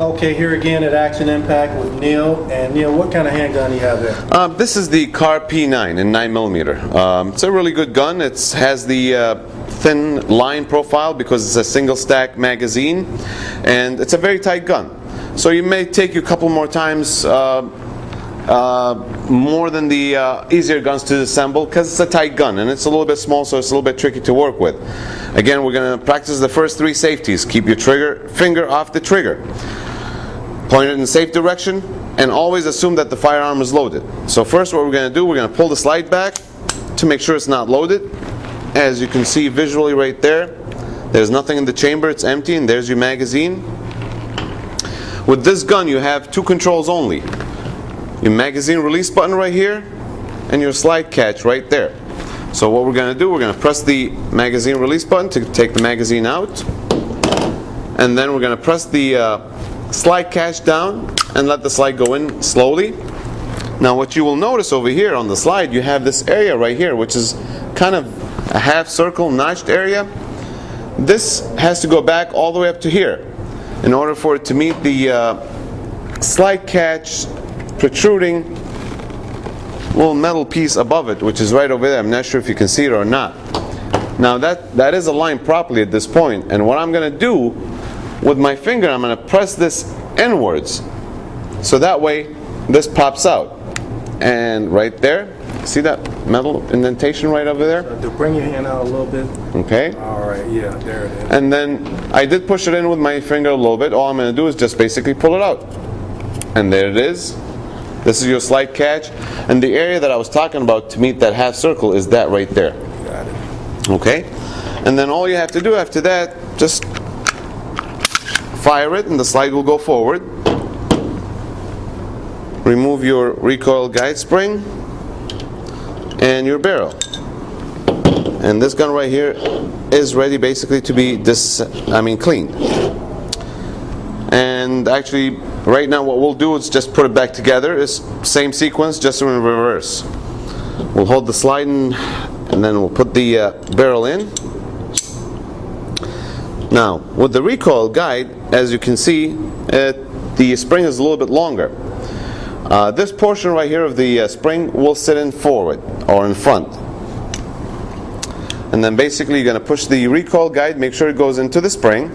Okay, here again at Action Impact with Neil. And Neil, what kind of handgun do you have there? This is the Khar P9 in 9mm. It's a really good gun. It has the thin line profile because it's a single stack magazine, and it's a very tight gun. So you may take you a couple more times more than the easier guns to assemble because it's a tight gun and it's a little bit small, so it's a little bit tricky to work with. Again, we're going to practice the first three safeties. Keep your finger off the trigger. Point it in the safe direction and always assume that the firearm is loaded. So first what we're going to do, we're going to pull the slide back to make sure it's not loaded. As you can see visually right there, there's nothing in the chamber, it's empty, and there's your magazine. With this gun you have two controls only. Your magazine release button right here and your slide catch right there. So what we're going to do, we're going to press the magazine release button to take the magazine out, and then we're going to press the slide catch down and let the slide go in slowly. Now what you will notice over here on the slide, you have this area right here which is kind of a half circle notched area. This has to go back all the way up to here in order for it to meet the slide catch protruding little metal piece above it, which is right over there. I'm not sure if you can see it or not. Now that is aligned properly at this point, and what I'm going to do with my finger, I'm going to press this inwards so that way this pops out. And right there, see that metal indentation right over there? So bring your hand out a little bit. Okay. Alright, yeah, there it is. And then I did push it in with my finger a little bit. All I'm going to do is just basically pull it out. And there it is. This is your slide catch. And the area that I was talking about to meet that half circle is that right there. Got it. Okay? And then all you have to do after that, just fire it and the slide will go forward. Remove your recoil guide spring and your barrel. And this gun right here is ready basically to be cleaned. And actually right now what we'll do is just put it back together. It's same sequence, just in reverse. We'll hold the slide in and then we'll put the barrel in. Now with the recoil guide, as you can see, the spring is a little bit longer. This portion right here of the spring will sit in forward or in front. And then basically you're going to push the recoil guide, make sure it goes into the spring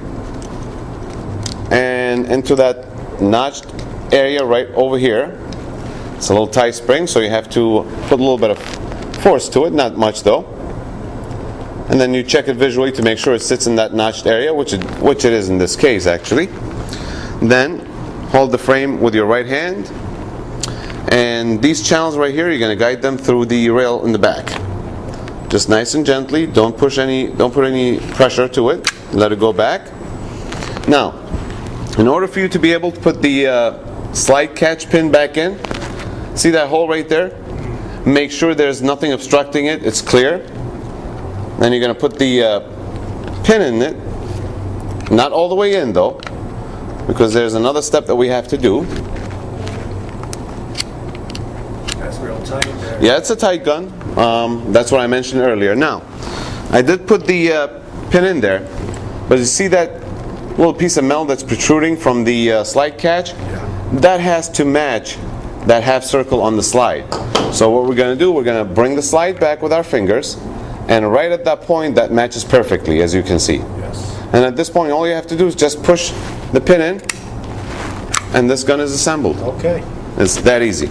and into that notched area right over here. It's a little tight spring, so you have to put a little bit of force to it, not much though. And then you check it visually to make sure it sits in that notched area, which it is in this case actually. Then hold the frame with your right hand, and these channels right here, you're going to guide them through the rail in the back. Just nice and gently. Don't put any pressure to it. Let it go back. Now, in order for you to be able to put the slide catch pin back in, see that hole right there? Make sure there's nothing obstructing it. It's clear. Then you're going to put the pin in it. Not all the way in though, because there's another step that we have to do. That's real tight there. Yeah, it's a tight gun. That's what I mentioned earlier. Now, I did put the pin in there, but you see that little piece of metal that's protruding from the slide catch? Yeah. That has to match that half circle on the slide. So what we're going to do, we're going to bring the slide back with our fingers, and right at that point that matches perfectly, as you can see. Yes. And at this point all you have to do is just push the pin in and this gun is assembled. Okay. It's that easy.